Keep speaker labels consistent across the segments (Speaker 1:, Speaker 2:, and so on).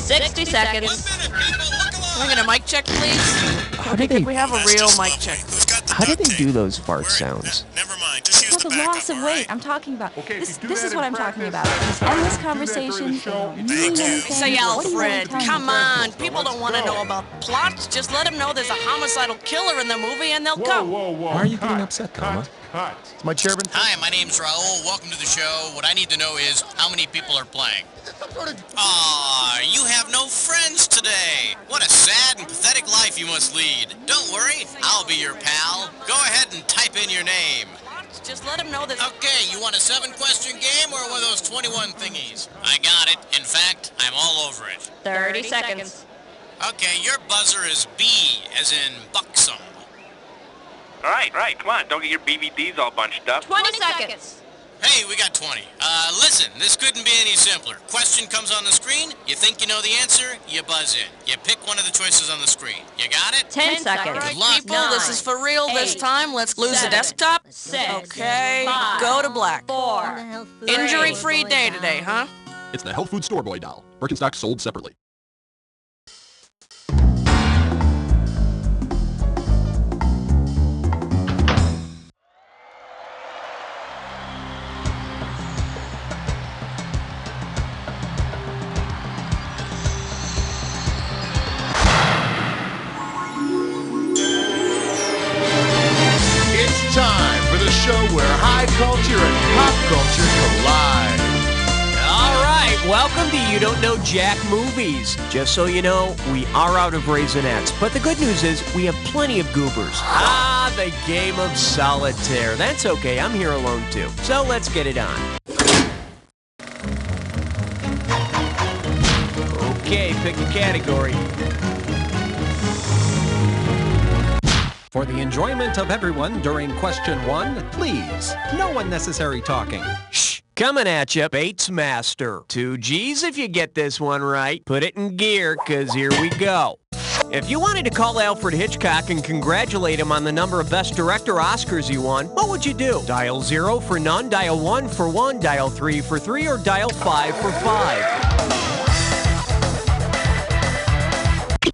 Speaker 1: 60 seconds.
Speaker 2: Can I get a mic check, please?
Speaker 3: How do
Speaker 2: Could we have a real mic check?
Speaker 3: How do they do those fart sounds?
Speaker 4: Never mind, just use
Speaker 5: It's
Speaker 4: the
Speaker 5: not the
Speaker 4: backup,
Speaker 5: loss of
Speaker 4: all
Speaker 5: weight
Speaker 4: right?
Speaker 5: I'm talking about.
Speaker 6: Okay,
Speaker 5: This
Speaker 6: if you do that
Speaker 5: is what
Speaker 6: in
Speaker 5: I'm talking
Speaker 6: practice,
Speaker 5: about. These endless conversations.
Speaker 4: Thank you.
Speaker 2: Say, Alfred, come on. People don't want to know about plots. Just let them know there's a homicidal killer in the movie and they'll come.
Speaker 6: Whoa.
Speaker 3: Why are you getting upset, Thelma?
Speaker 6: Cut.
Speaker 7: Is my chairman?
Speaker 8: Hi, my name's Raul. Welcome to the show. What I need to know is how many people are playing. Aw, you have no friends today. What a sad and pathetic life you must lead. Don't worry, I'll be your pal. Go ahead and type in your name.
Speaker 2: Just let them know there's...
Speaker 8: Okay, you want a 7-question game or one of those 21 thingies? I got it. In fact, I'm all over it.
Speaker 1: 30 seconds.
Speaker 8: Okay, your buzzer is B, as in buxom.
Speaker 6: Right. Come on, don't get your BVDs all bunched up.
Speaker 1: 20 seconds.
Speaker 8: Hey, we got 20. Listen, this couldn't be any simpler. Question comes on the screen, you think you know the answer, you buzz in. You pick one of the choices on the screen. You got it?
Speaker 1: 10 seconds.
Speaker 8: Good luck.
Speaker 2: People, this is for real this
Speaker 1: 8,
Speaker 2: time. Let's lose the
Speaker 1: 7,
Speaker 2: desktop.
Speaker 1: 6,
Speaker 2: Okay,
Speaker 1: 5,
Speaker 2: go to black.
Speaker 1: 4,
Speaker 2: Injury-free day today, huh?
Speaker 9: It's the Health Food Store Boy doll. Birkenstock sold separately.
Speaker 7: It's time for the show where high culture and pop culture collide.
Speaker 10: All right, welcome to You Don't Know Jack Movies. Just so you know, we are out of Raisinets, but the good news is we have plenty of goobers. The game of solitaire. That's okay, I'm here alone too. So let's get it on. Okay, pick a category.
Speaker 11: For the enjoyment of everyone during question 1, please, no unnecessary talking.
Speaker 10: Shh! Coming at you, Bates Master. 2 G's if you get this one right. Put it in gear, cause here we go. If you wanted to call Alfred Hitchcock and congratulate him on the number of Best Director Oscars he won, what would you do? Dial 0 for none, dial 1 for 1, dial 3 for 3, or dial 5 for 5.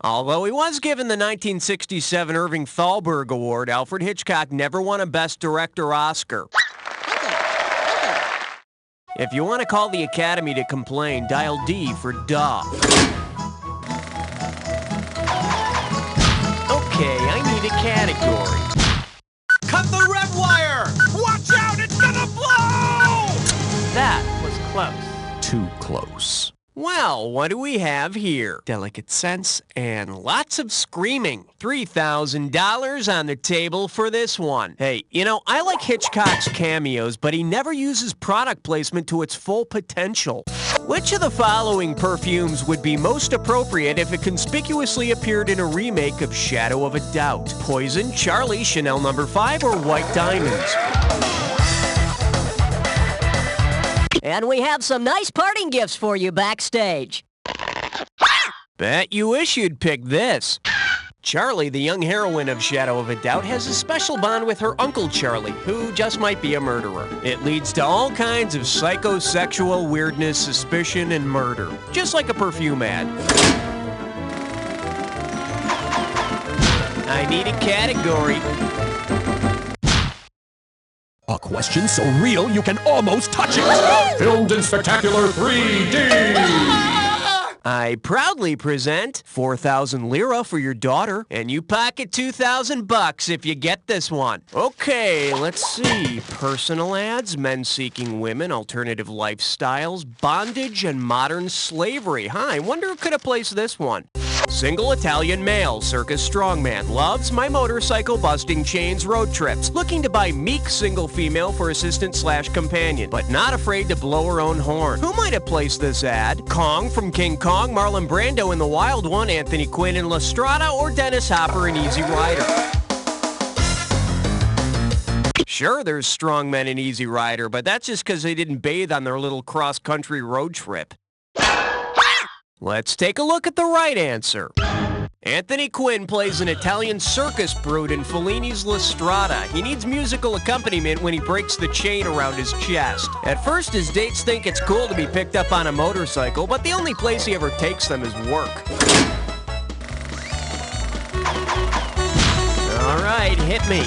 Speaker 10: Although he was given the 1967 Irving Thalberg Award, Alfred Hitchcock never won a Best Director Oscar. If you want to call the Academy to complain, dial D for duh. Okay, I need a category.
Speaker 11: Cut the red wire! Watch out, it's gonna blow!
Speaker 10: That was close. Too close. Well, what do we have here? Delicate scents and lots of screaming. $3,000 on the table for this one. Hey, you know, I like Hitchcock's cameos, but he never uses product placement to its full potential. Which of the following perfumes would be most appropriate if it conspicuously appeared in a remake of Shadow of a Doubt? Poison, Charlie, Chanel No. 5, or White Diamonds?
Speaker 1: And we have some nice parting gifts for you backstage.
Speaker 10: Bet you wish you'd pick this. Charlie, the young heroine of Shadow of a Doubt, has a special bond with her Uncle Charlie, who just might be a murderer. It leads to all kinds of psychosexual weirdness, suspicion, and murder. Just like a perfume ad. I need a category.
Speaker 9: A question so real you can almost touch it. Filmed in spectacular 3D.
Speaker 10: I proudly present 4,000 lira for your daughter, and you pocket 2,000 bucks if you get this one. Okay, let's see. Personal ads, men seeking women, alternative lifestyles, bondage, and modern slavery. I wonder who could have placed this one. Single Italian male, circus strongman, loves my motorcycle busting chains road trips. Looking to buy meek single female for assistant/companion, but not afraid to blow her own horn. Who might have placed this ad? Kong from King Kong, Marlon Brando in The Wild One, Anthony Quinn in La Strada, or Dennis Hopper in Easy Rider? Sure, there's strong men in Easy Rider, but that's just because they didn't bathe on their little cross-country road trip. Let's take a look at the right answer. Anthony Quinn plays an Italian circus brute in Fellini's La Strada. He needs musical accompaniment when he breaks the chain around his chest. At first, his dates think it's cool to be picked up on a motorcycle, but the only place he ever takes them is work. All right, hit me.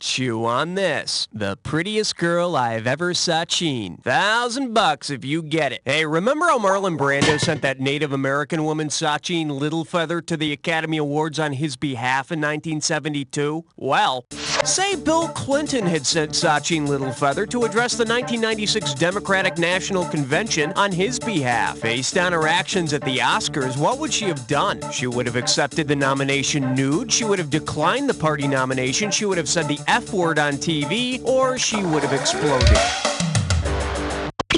Speaker 10: Chew on this. The prettiest girl I've ever seen. $1,000 if you get it. Hey, remember how Marlon Brando sent that Native American woman, Sachin Littlefeather, to the Academy Awards on his behalf in 1972? Well, say Bill Clinton had sent Sachin Littlefeather to address the 1996 Democratic National Convention on his behalf. Based on her actions at the Oscars, what would she have done? She would have accepted the nomination nude, she would have declined the party nomination, she would have said the F-word on TV, or she would have exploded.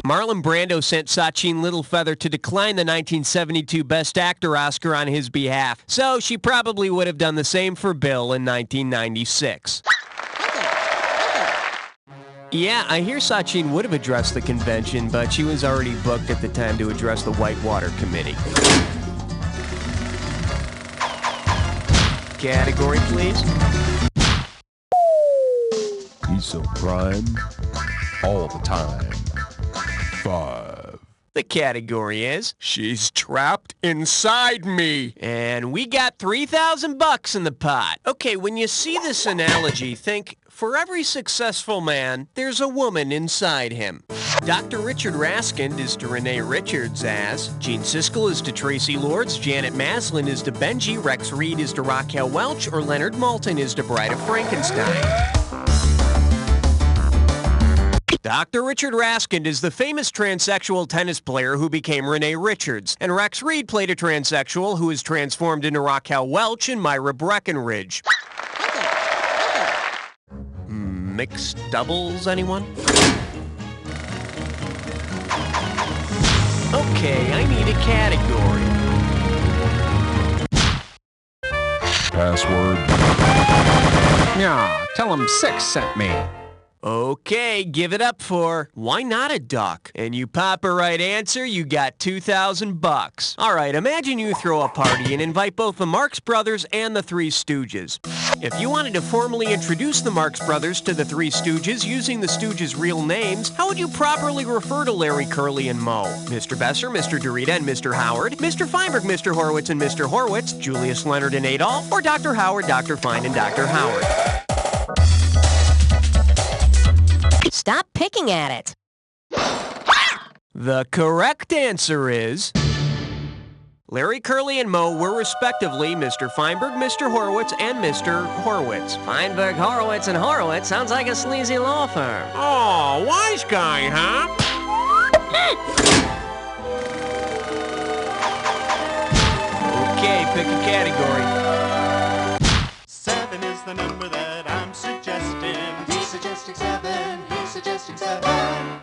Speaker 10: Marlon Brando sent Sachin Littlefeather to decline the 1972 Best Actor Oscar on his behalf, so she probably would have done the same for Bill in 1996. Yeah, I hear Sachin would have addressed the convention, but she was already booked at the time to address the Whitewater Committee. Category, please.
Speaker 9: He's so prime all the time. 5.
Speaker 10: The category is, she's trapped inside me. And we got $3,000 in the pot. Okay, when you see this analogy, think, for every successful man, there's a woman inside him. Dr. Richard Raskind is to Renee Richards as, Gene Siskel is to Tracy Lords, Janet Maslin is to Benji, Rex Reed is to Raquel Welch, or Leonard Maltin is to Bride of Frankenstein. Dr. Richard Raskind is the famous transsexual tennis player who became Renee Richards, and Rex Reed played a transsexual who is transformed into Raquel Welch and Myra Breckenridge. Mixed doubles, anyone? Okay, I need a category.
Speaker 9: Password.
Speaker 11: Yeah, tell him 6 sent me.
Speaker 10: Okay, give it up for why not a duck? And you pop a right answer, you got $2,000. All right, imagine you throw a party and invite both the Marx Brothers and the Three Stooges. If you wanted to formally introduce the Marx Brothers to the Three Stooges using the Stooges' real names, how would you properly refer to Larry, Curly, and Moe? Mr. Besser, Mr. Dorita, and Mr. Howard, Mr. Feinberg, Mr. Horowitz, and Mr. Horowitz, Julius Leonard and Adolf, or Dr. Howard, Dr. Fine, and Dr. Howard?
Speaker 1: Stop picking at it.
Speaker 10: The correct answer is... Larry, Curly, and Moe were respectively Mr. Feinberg, Mr. Horowitz, and Mr. Horowitz.
Speaker 1: Feinberg, Horowitz, and Horowitz sounds like a sleazy law firm.
Speaker 10: Oh, wise guy, huh? Okay, pick a category.
Speaker 4: 7 is the number that I'm suggesting. He's suggesting 7. He's suggesting 7.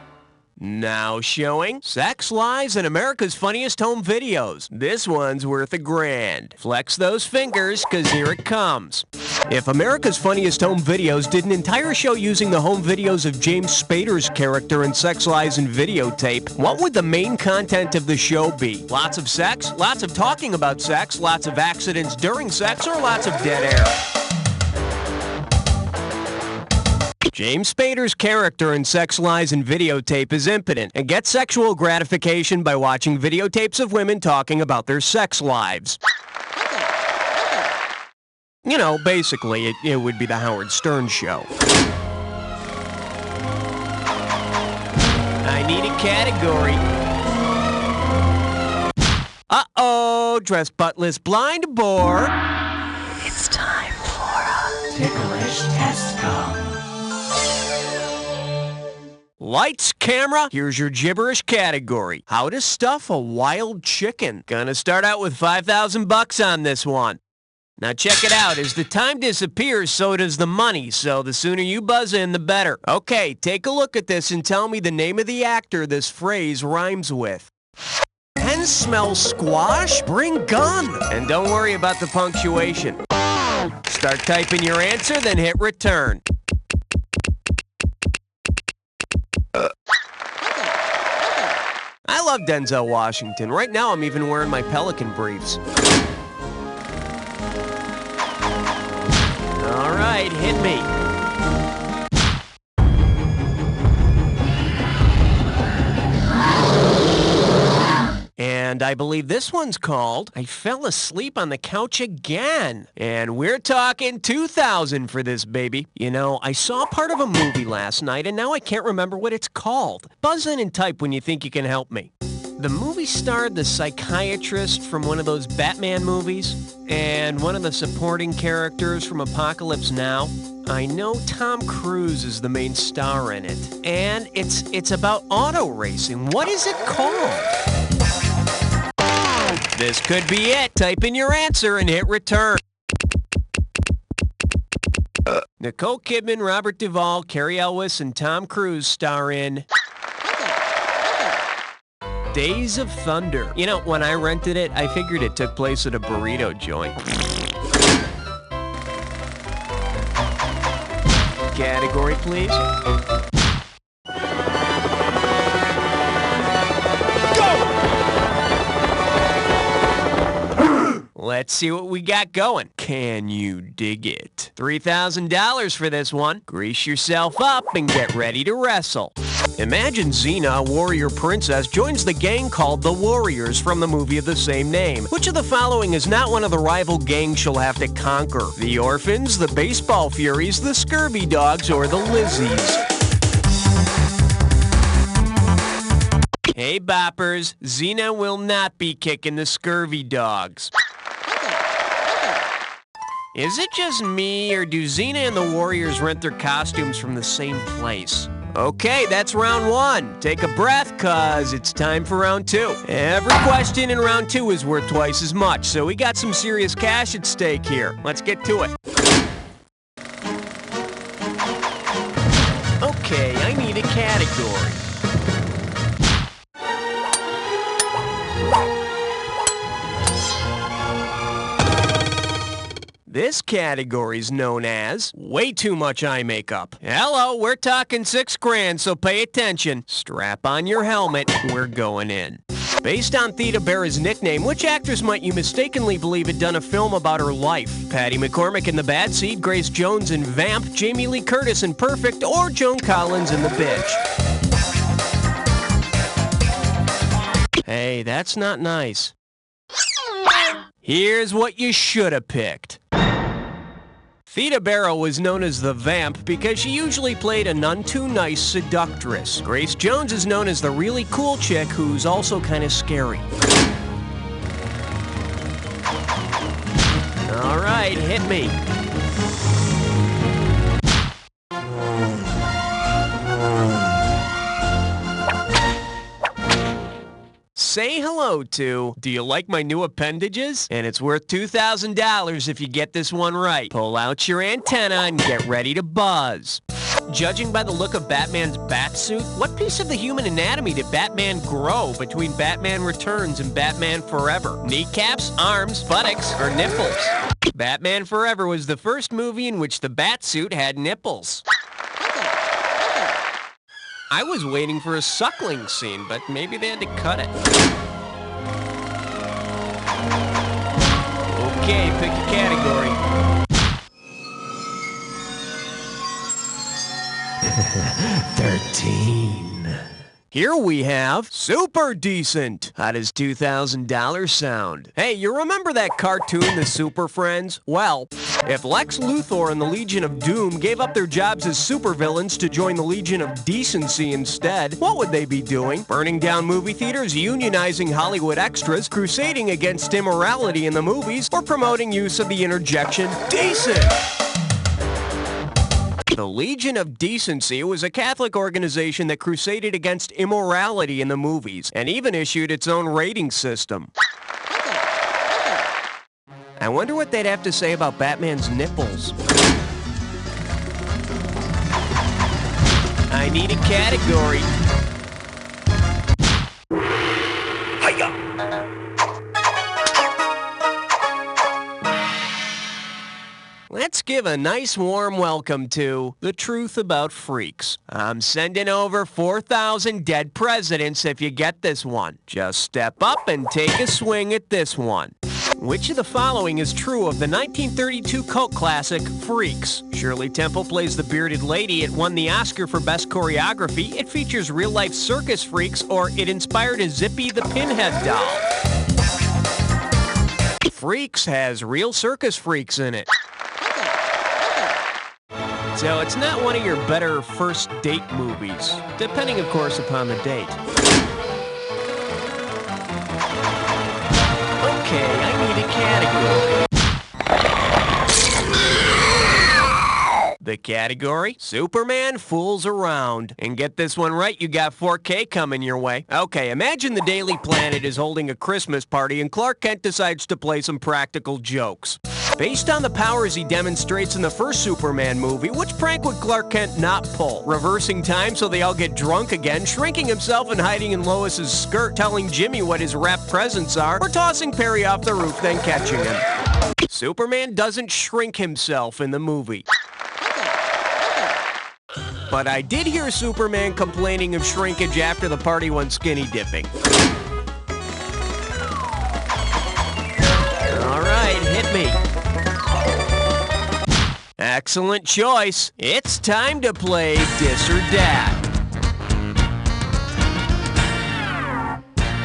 Speaker 10: Now showing Sex, Lies, and America's Funniest Home Videos. This one's worth $1,000. Flex those fingers, cause here it comes. If America's Funniest Home Videos did an entire show using the home videos of James Spader's character in Sex, Lies, and Videotape, what would the main content of the show be? Lots of sex, lots of talking about sex, lots of accidents during sex, or lots of dead air? James Spader's character in Sex, Lies, and Videotape is impotent and gets sexual gratification by watching videotapes of women talking about their sex lives. You know, basically, it would be the Howard Stern show. I need a category. Uh-oh, dress buttless blind boar.
Speaker 1: It's time for a ticklish testicle.
Speaker 10: Lights, camera, here's your gibberish category. How to stuff a wild chicken. Gonna start out with $5,000 on this one. Now check it out. As the time disappears, so does the money. So the sooner you buzz in, the better. Okay, take a look at this and tell me the name of the actor this phrase rhymes with. Hens smell squash? Bring gun! And don't worry about the punctuation. Start typing your answer, then hit return. love Denzel Washington. Right now, I'm even wearing my Pelican briefs. All right, hit me. And I believe this one's called I Fell Asleep on the Couch Again. And we're talking 2,000 for this baby. You know, I saw part of a movie last night and now I can't remember what it's called. Buzz in and type when you think you can help me. The movie starred the psychiatrist from one of those Batman movies and one of the supporting characters from Apocalypse Now. I know Tom Cruise is the main star in it. And it's about auto racing. What is it called? This could be it. Type in your answer and hit return. Nicole Kidman, Robert Duvall, Cary Elwes, and Tom Cruise star in Days of Thunder. You know, when I rented it, I figured it took place at a burrito joint. Category, please. Let's see what we got going. Can you dig it? $3,000 for this one. Grease yourself up and get ready to wrestle. Imagine Xena, a warrior princess, joins the gang called the Warriors from the movie of the same name. Which of the following is not one of the rival gangs she'll have to conquer? The Orphans, the Baseball Furies, the Scurvy Dogs, or the Lizzies? Hey, boppers, Xena will not be kicking the Scurvy Dogs. Is it just me, or do Xena and the Warriors rent their costumes from the same place? Okay, that's round one. Take a breath, cause it's time for round two. Every question in round two is worth twice as much, so we got some serious cash at stake here. Let's get to it. Okay, I need a category. This category is known as way too much eye makeup. Hello, we're talking $6,000, so pay attention. Strap on your helmet, we're going in. Based on Theda Bara's nickname, which actress might you mistakenly believe had done a film about her life? Patty McCormick in The Bad Seed, Grace Jones in Vamp, Jamie Lee Curtis in Perfect, or Joan Collins in The Bitch? Hey, that's not nice. Here's what you should have picked. Theda Bara was known as the Vamp because she usually played a none-too-nice seductress. Grace Jones is known as the really cool chick who's also kind of scary. All right, hit me. Say hello to, do you like my new appendages? And it's worth $2,000 if you get this one right. Pull out your antenna and get ready to buzz. Judging by the look of Batman's bat suit, what piece of the human anatomy did Batman grow between Batman Returns and Batman Forever? Kneecaps, arms, buttocks, or nipples? Batman Forever was the first movie in which the bat suit had nipples. I was waiting for a suckling scene, but maybe they had to cut it. Okay, pick a category. 13. Here we have Super Decent. How does $2,000 sound? Hey, you remember that cartoon, The Super Friends? Well, if Lex Luthor and the Legion of Doom gave up their jobs as supervillains to join the Legion of Decency instead, what would they be doing? Burning down movie theaters, unionizing Hollywood extras, crusading against immorality in the movies, or promoting use of the interjection decent? The Legion of Decency was a Catholic organization that crusaded against immorality in the movies, and even issued its own rating system. I wonder what they'd have to say about Batman's nipples. I need a category. Hiya! Let's give a nice warm welcome to the truth about freaks. I'm sending over 4,000 dead presidents if you get this one. Just step up and take a swing at this one. Which of the following is true of the 1932 cult classic, Freaks? Shirley Temple plays the bearded lady. It won the Oscar for Best Choreography. It features real-life circus freaks, or it inspired a Zippy the Pinhead doll. Freaks has real circus freaks in it. So it's not one of your better first date movies, depending, of course, upon the date. Okay, I need a category. The category? Superman fools around. And get this one right, you got 4K coming your way. Okay, imagine the Daily Planet is holding a Christmas party and Clark Kent decides to play some practical jokes. Based on the powers he demonstrates in the first Superman movie, which prank would Clark Kent not pull? Reversing time so they all get drunk again, shrinking himself and hiding in Lois's skirt, telling Jimmy what his wrapped presents are, or tossing Perry off the roof, then catching him? Superman doesn't shrink himself in the movie. But I did hear Superman complaining of shrinkage after the party went skinny dipping. All right, hit me. Excellent choice. It's time to play Dis or Dat.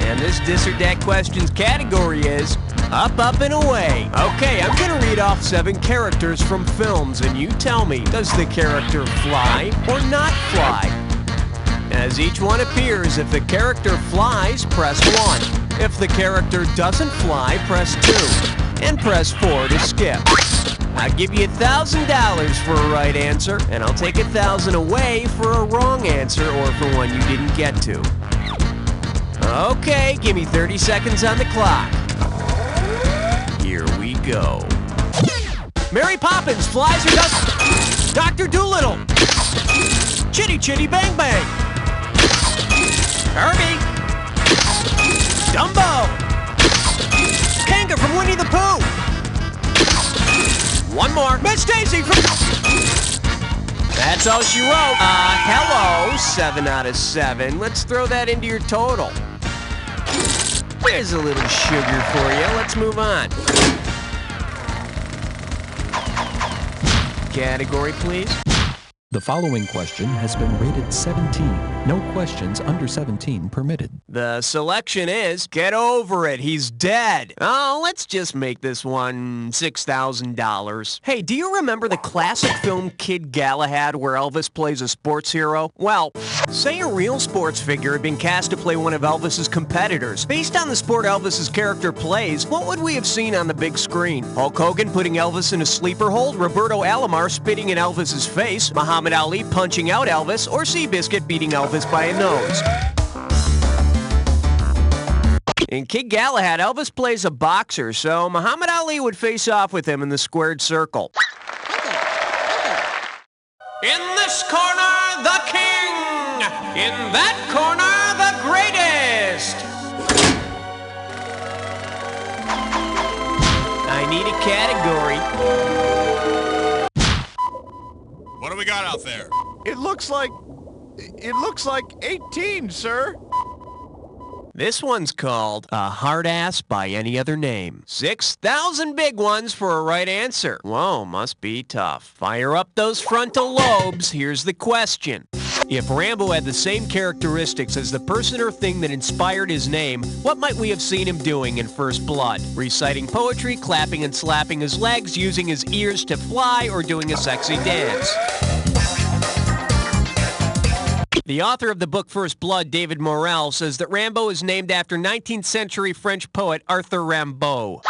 Speaker 10: And this Dis or Dat questions category is Up, Up, and Away. Okay, I'm gonna read off 7 characters from films, and you tell me, does the character fly or not fly? As each one appears, if the character flies, press 1. If the character doesn't fly, press 2. And press 4 to skip. I'll give you $1,000 for a right answer, and I'll take $1,000 away for a wrong answer or for one you didn't get to. Okay, give me 30 seconds on the clock. Here we go. Mary Poppins flies or does Dr. Doolittle. Chitty Chitty Bang Bang. Herbie. Dumbo. Kanga from Winnie the Pooh. One more. Miss Daisy from... That's all she wrote. Hello, 7 out of 7. Let's throw that into your total. There's a little sugar for you. Let's move on. Category, please.
Speaker 11: The following question has been rated 17. No questions under 17 permitted.
Speaker 10: The selection is, get over it, he's dead. Oh, let's just make this one $6,000. Hey, do you remember the classic film Kid Galahad where Elvis plays a sports hero? Well, say a real sports figure had been cast to play one of Elvis's competitors. Based on the sport Elvis's character plays, what would we have seen on the big screen? Hulk Hogan putting Elvis in a sleeper hold, Roberto Alomar spitting in Elvis's face, Muhammad Ali punching out Elvis, or Seabiscuit beating Elvis by a nose. In Kid Galahad, Elvis plays a boxer, so Muhammad Ali would face off with him in the squared circle. In this corner, the king! In that corner, the greatest! I need a category.
Speaker 7: What do we got out there?
Speaker 4: It looks like 18, sir.
Speaker 10: This one's called A Hard Ass by Any Other Name. 6,000 big ones for a right answer. Whoa, must be tough. Fire up those frontal lobes. Here's the question. If Rambo had the same characteristics as the person or thing that inspired his name, what might we have seen him doing in First Blood? Reciting poetry, clapping and slapping his legs, using his ears to fly, or doing a sexy dance? The author of the book First Blood, David Morrell, says that Rambo is named after 19th century French poet Arthur Rimbaud.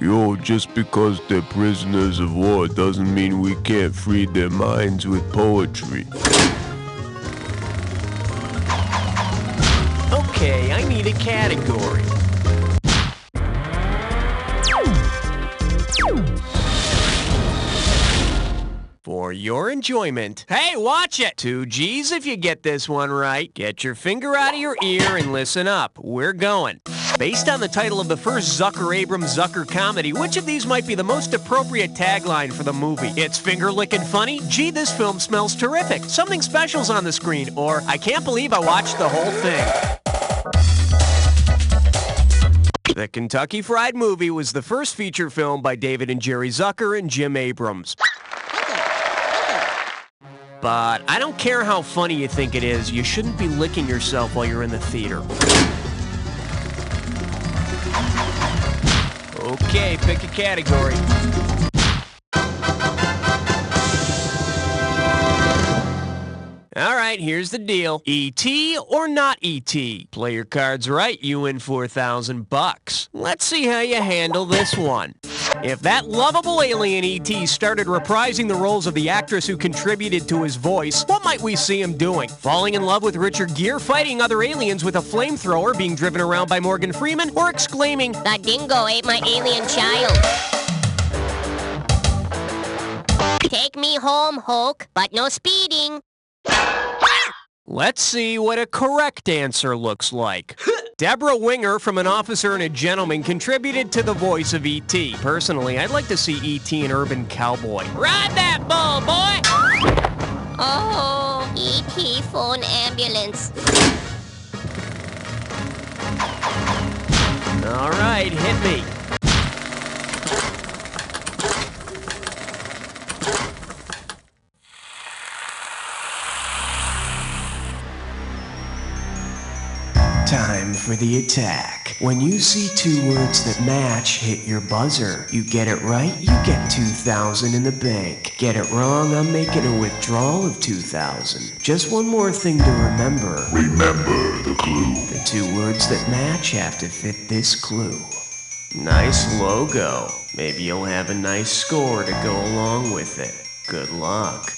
Speaker 3: Yo, just because they're prisoners of war doesn't mean we can't free their minds with poetry.
Speaker 10: Okay, I need a category. For your enjoyment. Hey, watch it! 2 G's if you get this one right. Get your finger out of your ear and listen up. We're going. Based on the title of the first Zucker-Abrams-Zucker comedy, which of these might be the most appropriate tagline for the movie? It's finger-licking funny? Gee, this film smells terrific. Something special's on the screen. Or, I can't believe I watched the whole thing. The Kentucky Fried Movie was the first feature film by David and Jerry Zucker and Jim Abrams. But I don't care how funny you think it is, you shouldn't be licking yourself while you're in the theater. Okay, pick a category. All right, here's the deal. E.T. or not E.T.? Play your cards right, you win $4,000. Let's see how you handle this one. If that lovable alien E.T. started reprising the roles of the actress who contributed to his voice, what might we see him doing? Falling in love with Richard Gere, fighting other aliens with a flamethrower, being driven around by Morgan Freeman, or exclaiming,
Speaker 1: "The dingo ate my alien child. Take me home, Hulk, but no speeding."
Speaker 10: Let's see what a correct answer looks like. Deborah Winger from An Officer and a Gentleman contributed to the voice of E.T. Personally, I'd like to see E.T. an urban cowboy. Ride that bull, boy!
Speaker 1: Oh, E.T. phone ambulance.
Speaker 10: All right, hit me.
Speaker 12: Time for the attack. When you see two words that match, hit your buzzer. You get it right, you get $2,000 in the bank. Get it wrong, I'm making a withdrawal of $2,000. Just one more thing to remember.
Speaker 3: Remember the clue.
Speaker 12: The two words that match have to fit this clue.
Speaker 10: Nice logo. Maybe you'll have a nice score to go along with it. Good luck.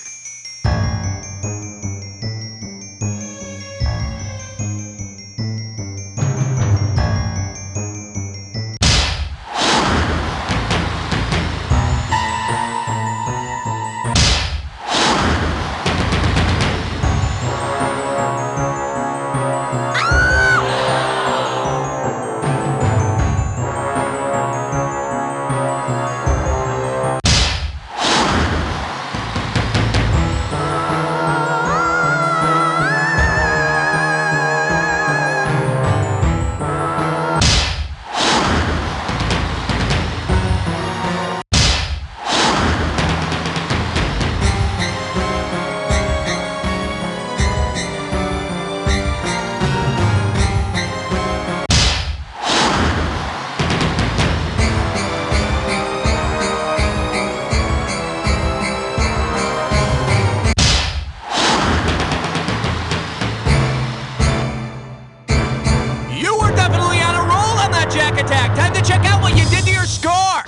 Speaker 10: Attack. Time to check out what you did to your score.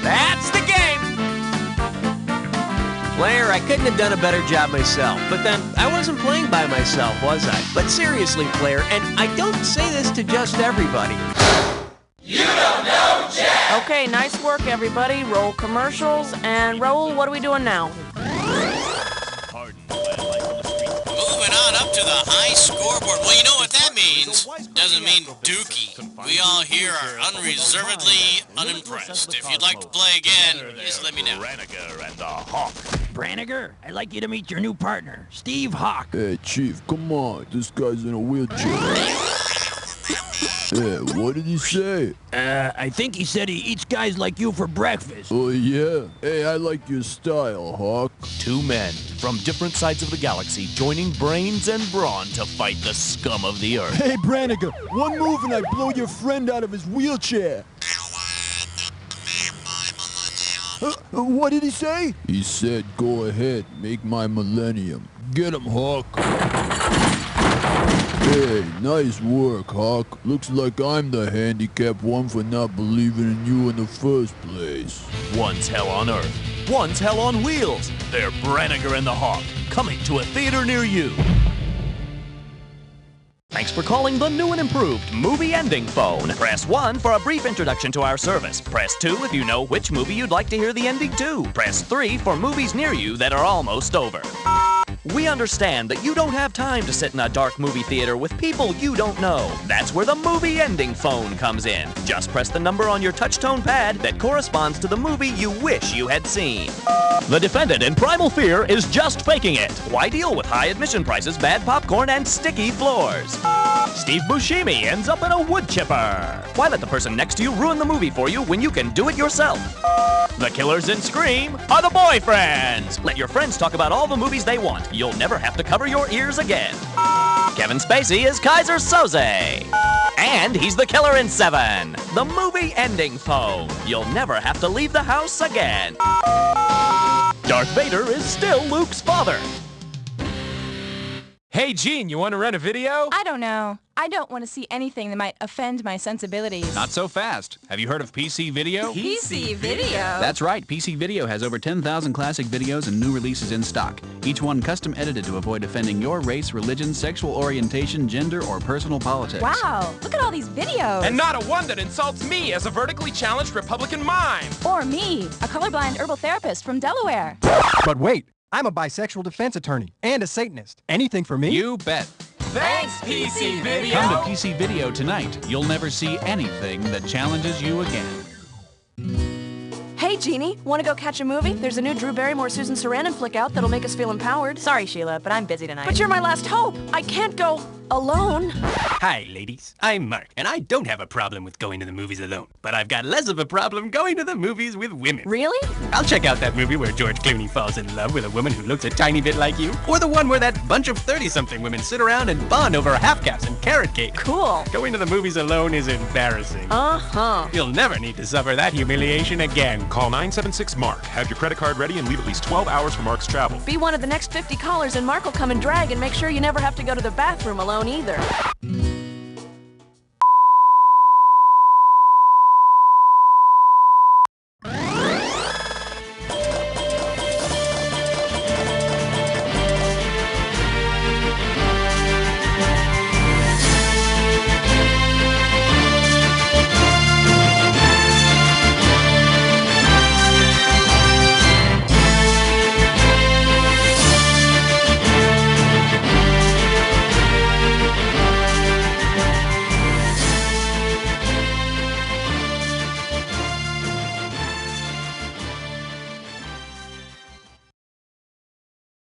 Speaker 10: That's the game. Player, I couldn't have done a better job myself. But then, I wasn't playing by myself, was I? But seriously, player, and I don't say this to just everybody.
Speaker 13: You don't know Jack! Okay, nice work, everybody. Roll commercials. And Raul, what are we doing now?
Speaker 8: Moving on up to the high scoreboard. Well, you know what that means. Doesn't mean dookie. We all here are unreservedly unimpressed. If you'd like to play again, just let me know.
Speaker 14: Branniger and the Hawk. Branniger, I'd like you to meet your new partner, Steve Hawk.
Speaker 3: Hey, Chief, come on. This guy's in a wheelchair. Yeah, what did he say?
Speaker 14: I think he said he eats guys like you for breakfast.
Speaker 3: Oh, yeah? Hey, I like your style, Hawk.
Speaker 15: Two men from different sides of the galaxy joining brains and brawn to fight the scum of the earth.
Speaker 3: Hey, Branniger, one move and I blow your friend out of his wheelchair. What did he say? He said, go ahead, make my millennium. Get him, Hawk. Hey, nice work, Hawk. Looks like I'm the handicapped one for not believing in you in the first place.
Speaker 15: One's hell on Earth, one's hell on wheels. They're Branniger and the Hawk, coming to a theater near you. Thanks for calling the new and improved Movie Ending Phone. Press 1 for a brief introduction to our service. Press 2 if you know which movie you'd like to hear the ending to. Press 3 for movies near you that are almost over. We understand that you don't have time to sit in a dark movie theater with people you don't know. That's where the movie ending phone comes in. Just press the number on your touch-tone pad that corresponds to the movie you wish you had seen.
Speaker 16: The defendant in Primal Fear is just faking it.
Speaker 15: Why deal with high admission prices, bad popcorn, and sticky floors?
Speaker 16: Steve Buscemi ends up in a wood chipper.
Speaker 15: Why let the person next to you ruin the movie for you when you can do it yourself?
Speaker 16: The killers in Scream are the boyfriends.
Speaker 15: Let your friends talk about all the movies they want. You'll never have to cover your ears again. Kevin Spacey is Kaiser Soze. And he's the killer in Seven. The movie ending phone. You'll never have to leave the house again.
Speaker 16: Darth Vader is still Luke's father.
Speaker 17: Hey, Gene, you want to rent a video?
Speaker 5: I don't know. I don't want to see anything that might offend my sensibilities.
Speaker 18: Not so fast. Have you heard of PC Video?
Speaker 5: PC Video?
Speaker 18: That's right. PC Video has over 10,000 classic videos and new releases in stock. Each one custom edited to avoid offending your race, religion, sexual orientation, gender, or personal politics.
Speaker 5: Wow, look at all these videos.
Speaker 17: And not a one that insults me as a vertically challenged Republican mime.
Speaker 5: Or me, a colorblind herbal therapist from Delaware.
Speaker 19: But wait, I'm a bisexual defense attorney and a Satanist. Anything for me?
Speaker 18: You bet.
Speaker 17: Thanks, PC Video.
Speaker 18: Come to PC Video tonight. You'll never see anything that challenges you again.
Speaker 20: Hey, Jeannie, want to go catch a movie? There's a new Drew Barrymore, Susan Sarandon flick out that'll make us feel empowered.
Speaker 13: Sorry, Sheila, but I'm busy tonight.
Speaker 20: But you're my last hope. I can't go alone.
Speaker 21: Hi, ladies. I'm Mark, and I don't have a problem with going to the movies alone. But I've got less of a problem going to the movies with women.
Speaker 20: Really?
Speaker 21: I'll check out that movie where George Clooney falls in love with a woman who looks a tiny bit like you. Or the one where that bunch of 30-something women sit around and bond over half-caps and carrot cake.
Speaker 20: Cool.
Speaker 21: Going to the movies alone is embarrassing.
Speaker 20: Uh-huh.
Speaker 21: You'll never need to suffer that humiliation again.
Speaker 22: Call 976-MARK. Have your credit card ready and leave at least 12 hours for Mark's travel.
Speaker 20: Be one of the next 50 callers and Mark will come and drag and make sure you never have to go to the bathroom alone either.